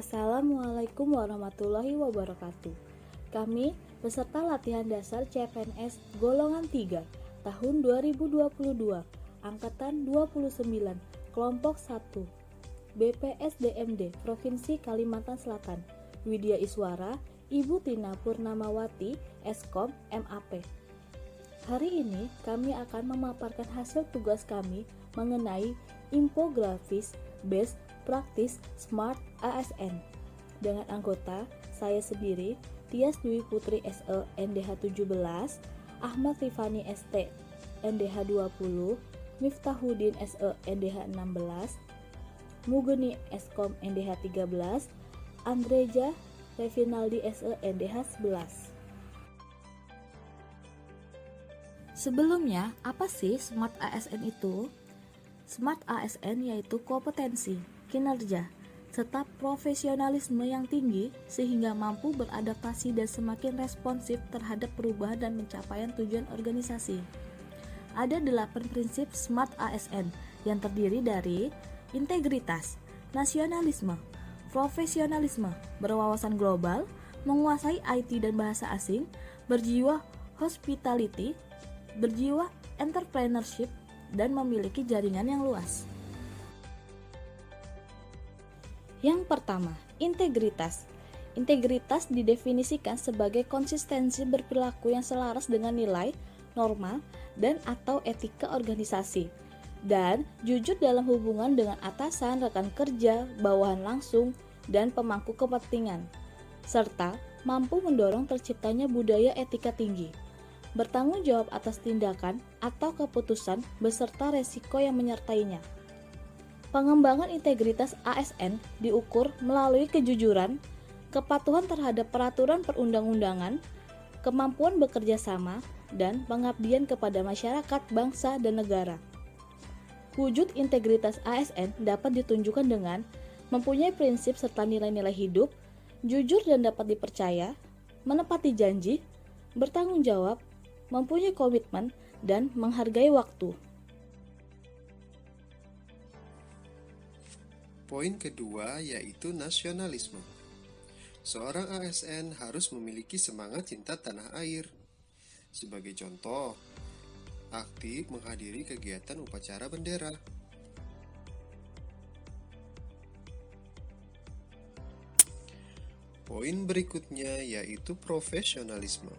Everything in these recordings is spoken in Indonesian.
Assalamualaikum warahmatullahi wabarakatuh. Kami peserta latihan dasar CPNS golongan 3 tahun 2022, angkatan 29, kelompok 1, BPSDMD Provinsi Kalimantan Selatan. Widya Iswara, Ibu Tina Purnamawati, Eskom MAP. Hari ini kami akan memaparkan hasil tugas kami mengenai infografis best practice Smart ASN dengan anggota saya sendiri, Tias Dwi Putri SE NDH 17, Ahmad Rifani ST NDH 20, Miftahudin SE NDH 16, Mugeni Eskom NDH 13, Andreja Revinaldi SE NDH 11. Sebelumnya, apa sih Smart ASN itu? Smart ASN yaitu kompetensi, kinerja, serta profesionalisme yang tinggi sehingga mampu beradaptasi dan semakin responsif terhadap perubahan dan pencapaian tujuan organisasi. Ada 8 prinsip Smart ASN yang terdiri dari integritas, nasionalisme, profesionalisme, berwawasan global, menguasai IT dan bahasa asing, berjiwa hospitality, berjiwa entrepreneurship, dan memiliki jaringan yang luas. Yang pertama, integritas. Integritas didefinisikan sebagai konsistensi berperilaku yang selaras dengan nilai, norma, dan atau etika organisasi, dan jujur dalam hubungan dengan atasan, rekan kerja, bawahan langsung, dan pemangku kepentingan, serta mampu mendorong terciptanya budaya etika tinggi. Bertanggung jawab atas tindakan atau keputusan beserta resiko yang menyertainya. Pengembangan integritas ASN diukur melalui kejujuran, kepatuhan terhadap peraturan perundang-undangan, kemampuan bekerja sama, dan pengabdian kepada masyarakat, bangsa, dan negara. Wujud integritas ASN dapat ditunjukkan dengan mempunyai prinsip serta nilai-nilai hidup, jujur dan dapat dipercaya, menepati janji, bertanggung jawab, mempunyai komitmen, dan menghargai waktu. Poin kedua yaitu nasionalisme. Seorang ASN harus memiliki semangat cinta tanah air. Sebagai contoh, aktif menghadiri kegiatan upacara bendera. Poin berikutnya yaitu profesionalisme.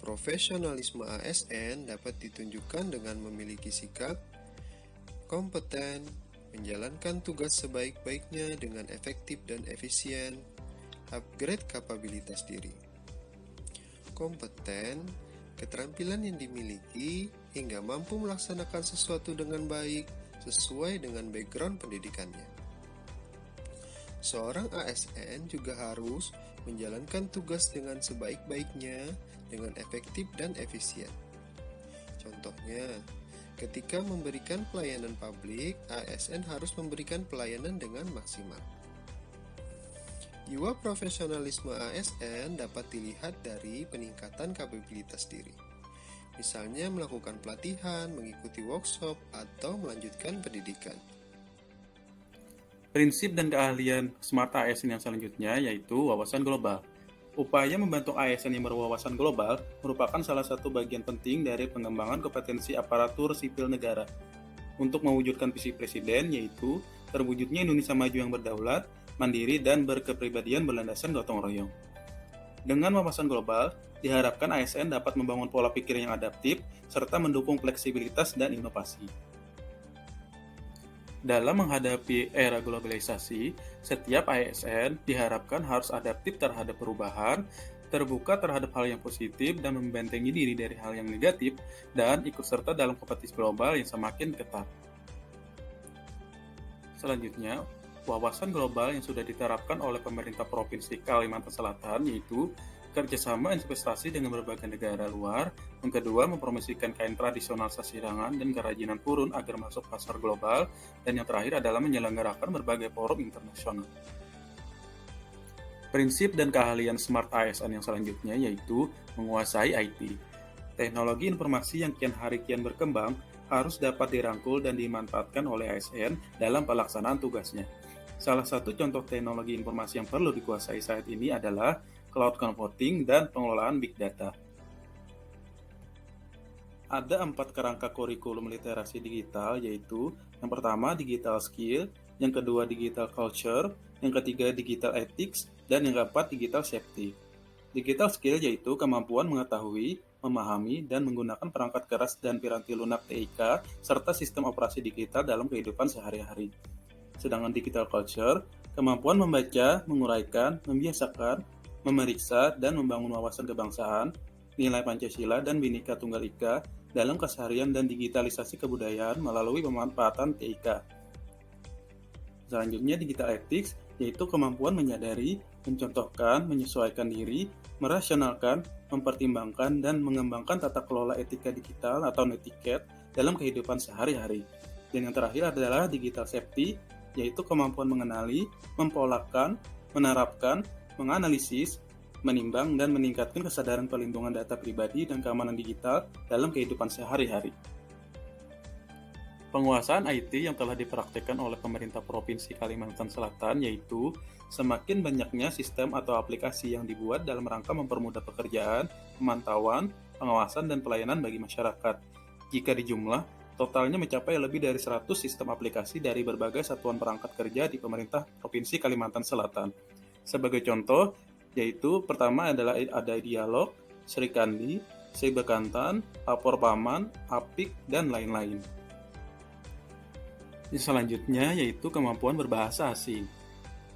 Profesionalisme ASN dapat ditunjukkan dengan memiliki sikap kompeten, menjalankan tugas sebaik-baiknya dengan efektif dan efisien, upgrade kapabilitas diri. Kompeten, keterampilan yang dimiliki hingga mampu melaksanakan sesuatu dengan baik sesuai dengan background pendidikannya. Seorang ASN juga harus menjalankan tugas dengan sebaik-baiknya, dengan efektif dan efisien. Contohnya, ketika memberikan pelayanan publik, ASN harus memberikan pelayanan dengan maksimal. Jiwa profesionalisme ASN dapat dilihat dari peningkatan kapabilitas diri. Misalnya melakukan pelatihan, mengikuti workshop, atau melanjutkan pendidikan. Prinsip dan keahlian Smart ASN yang selanjutnya yaitu wawasan global. Upaya membentuk ASN yang berwawasan global merupakan salah satu bagian penting dari pengembangan kompetensi aparatur sipil negara. Untuk mewujudkan visi Presiden yaitu terwujudnya Indonesia maju yang berdaulat, mandiri, dan berkepribadian berlandaskan gotong royong. Dengan wawasan global, diharapkan ASN dapat membangun pola pikir yang adaptif serta mendukung fleksibilitas dan inovasi. Dalam menghadapi era globalisasi, setiap ASN diharapkan harus adaptif terhadap perubahan, terbuka terhadap hal yang positif dan membentengi diri dari hal yang negatif, dan ikut serta dalam kompetisi global yang semakin ketat. Selanjutnya, wawasan global yang sudah diterapkan oleh pemerintah Provinsi Kalimantan Selatan yaitu kerjasama investasi dengan berbagai negara luar. Yang kedua, mempromosikan kain tradisional sasirangan dan kerajinan purun agar masuk pasar global. Dan yang terakhir adalah menyelenggarakan berbagai forum internasional. Prinsip dan keahlian Smart ASN yang selanjutnya yaitu menguasai IT. Teknologi informasi yang kian hari kian berkembang harus dapat dirangkul dan dimanfaatkan oleh ASN dalam pelaksanaan tugasnya. Salah satu contoh teknologi informasi yang perlu dikuasai saat ini adalah cloud computing dan pengelolaan big data. Ada 4 kerangka kurikulum literasi digital, yaitu yang pertama digital skill, yang kedua digital culture, yang ketiga digital ethics, dan yang keempat digital safety. Digital skill yaitu kemampuan mengetahui, memahami, dan menggunakan perangkat keras dan piranti lunak TIK serta sistem operasi digital dalam kehidupan sehari-hari. Sedangkan digital culture, kemampuan membaca, menguraikan, membiasakan, memeriksa, dan membangun wawasan kebangsaan, nilai Pancasila dan Bhinneka Tunggal Ika dalam keseharian dan digitalisasi kebudayaan melalui pemanfaatan TIK. Selanjutnya digital ethics, yaitu kemampuan menyadari, mencontohkan, menyesuaikan diri, merasionalkan, mempertimbangkan, dan mengembangkan tata kelola etika digital atau netiquette dalam kehidupan sehari-hari. Dan yang terakhir adalah digital safety, yaitu kemampuan mengenali, mempolakan, menerapkan, menganalisis, menimbang, dan meningkatkan kesadaran perlindungan data pribadi dan keamanan digital dalam kehidupan sehari-hari. Penguasaan IT yang telah dipraktikkan oleh pemerintah Provinsi Kalimantan Selatan yaitu semakin banyaknya sistem atau aplikasi yang dibuat dalam rangka mempermudah pekerjaan, pemantauan, pengawasan, dan pelayanan bagi masyarakat. Jika dijumlah, totalnya mencapai lebih dari 100 sistem aplikasi dari berbagai satuan perangkat kerja di pemerintah Provinsi Kalimantan Selatan. Sebagai contoh, yaitu pertama adalah ada Dialog, Srikandi, Bekantan, Lapor Paman, Apik, dan lain-lain. Selanjutnya yaitu kemampuan berbahasa asing.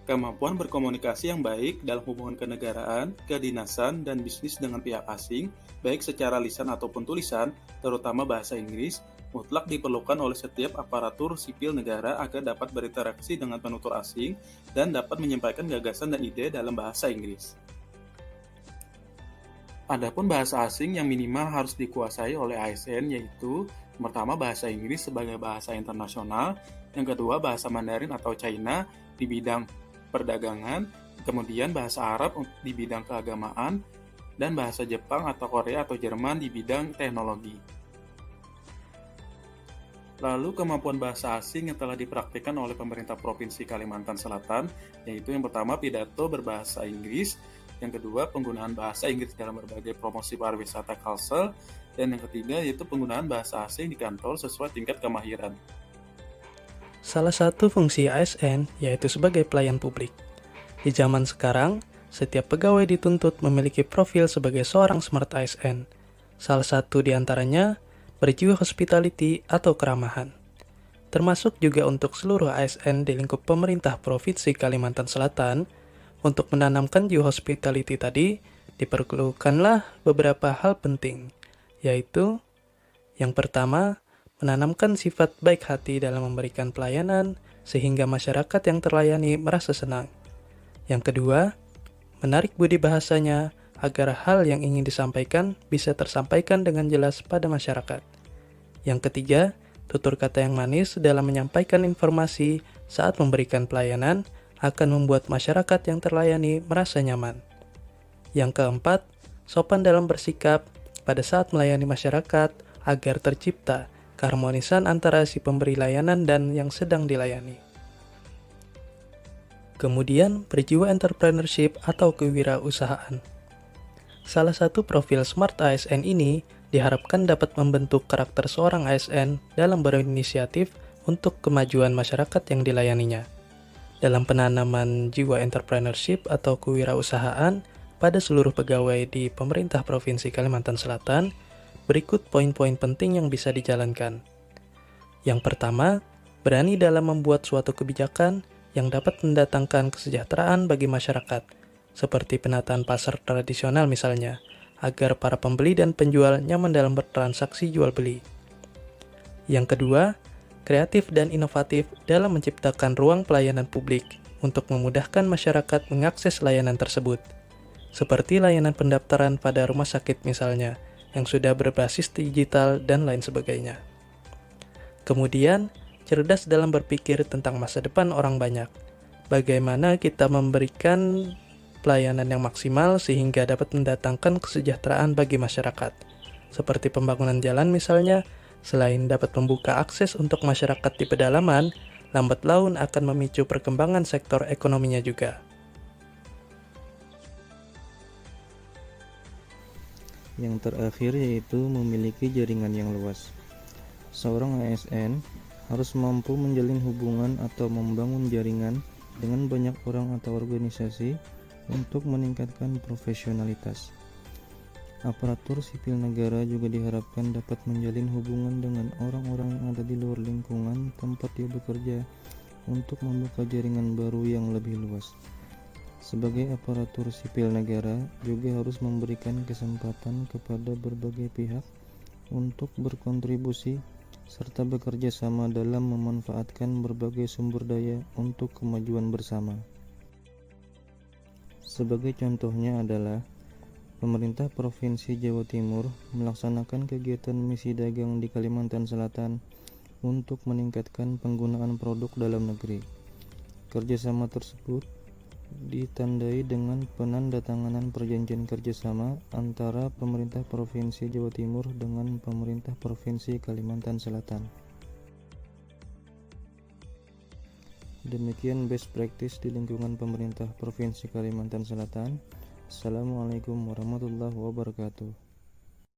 Kemampuan berkomunikasi yang baik dalam hubungan kenegaraan, kedinasan, dan bisnis dengan pihak asing, baik secara lisan ataupun tulisan, terutama bahasa Inggris, mutlak diperlukan oleh setiap aparatur sipil negara agar dapat berinteraksi dengan penutur asing dan dapat menyampaikan gagasan dan ide dalam bahasa Inggris. Adapun bahasa asing yang minimal harus dikuasai oleh ASN yaitu pertama bahasa Inggris sebagai bahasa internasional, yang kedua bahasa Mandarin atau China di bidang perdagangan, kemudian bahasa Arab di bidang keagamaan, dan bahasa Jepang atau Korea atau Jerman di bidang teknologi. Lalu kemampuan bahasa asing yang telah dipraktikkan oleh pemerintah Provinsi Kalimantan Selatan, yaitu yang pertama pidato berbahasa Inggris, yang kedua penggunaan bahasa Inggris dalam berbagai promosi pariwisata Kalsel, dan yang ketiga yaitu penggunaan bahasa asing di kantor sesuai tingkat kemahiran. Salah satu fungsi ASN yaitu sebagai pelayan publik. Di zaman sekarang, setiap pegawai dituntut memiliki profil sebagai seorang smart ASN. Salah satu di antaranya berjiwa hospitality atau keramahan. Termasuk juga untuk seluruh ASN di lingkup pemerintah Provinsi Kalimantan Selatan. Untuk menanamkan jiwa hospitality tadi, diperlukanlah beberapa hal penting, yaitu yang pertama, menanamkan sifat baik hati dalam memberikan pelayanan sehingga masyarakat yang terlayani merasa senang. Yang kedua, menarik budi bahasanya agar hal yang ingin disampaikan bisa tersampaikan dengan jelas pada masyarakat. Yang ketiga, tutur kata yang manis dalam menyampaikan informasi saat memberikan pelayanan akan membuat masyarakat yang terlayani merasa nyaman. Yang keempat, sopan dalam bersikap pada saat melayani masyarakat agar tercipta keharmonisan antara si pemberi layanan dan yang sedang dilayani. Kemudian, berjiwa entrepreneurship atau kewirausahaan. Salah satu profil Smart ASN ini diharapkan dapat membentuk karakter seorang ASN dalam berinisiatif untuk kemajuan masyarakat yang dilayaninya. Dalam penanaman jiwa entrepreneurship atau kewirausahaan pada seluruh pegawai di pemerintah Provinsi Kalimantan Selatan, berikut poin-poin penting yang bisa dijalankan. Yang pertama, berani dalam membuat suatu kebijakan yang dapat mendatangkan kesejahteraan bagi masyarakat, seperti penataan pasar tradisional misalnya, agar para pembeli dan penjual nyaman dalam bertransaksi jual-beli. Yang kedua, kreatif dan inovatif dalam menciptakan ruang pelayanan publik untuk memudahkan masyarakat mengakses layanan tersebut, seperti layanan pendaftaran pada rumah sakit misalnya, yang sudah berbasis digital dan lain sebagainya. Kemudian, cerdas dalam berpikir tentang masa depan orang banyak. Bagaimana kita memberikan pelayanan yang maksimal sehingga dapat mendatangkan kesejahteraan bagi masyarakat, seperti pembangunan jalan misalnya. Selain dapat membuka akses untuk masyarakat di pedalaman, lambat laun akan memicu perkembangan sektor ekonominya juga. Yang terakhir yaitu memiliki jaringan yang luas. Seorang ASN harus mampu menjalin hubungan atau membangun jaringan dengan banyak orang atau organisasi untuk meningkatkan profesionalitas. Aparatur sipil negara juga diharapkan dapat menjalin hubungan dengan orang-orang yang ada di luar lingkungan tempat dia bekerja untuk membuka jaringan baru yang lebih luas. Sebagai aparatur sipil negara juga harus memberikan kesempatan kepada berbagai pihak untuk berkontribusi serta bekerja sama dalam memanfaatkan berbagai sumber daya untuk kemajuan bersama. Sebagai contohnya adalah pemerintah Provinsi Jawa Timur melaksanakan kegiatan misi dagang di Kalimantan Selatan untuk meningkatkan penggunaan produk dalam negeri. Kerjasama tersebut ditandai dengan penandatanganan perjanjian kerjasama antara pemerintah Provinsi Jawa Timur dengan pemerintah Provinsi Kalimantan Selatan. Demikian best practice di lingkungan pemerintah Provinsi Kalimantan Selatan. Assalamualaikum warahmatullahi wabarakatuh.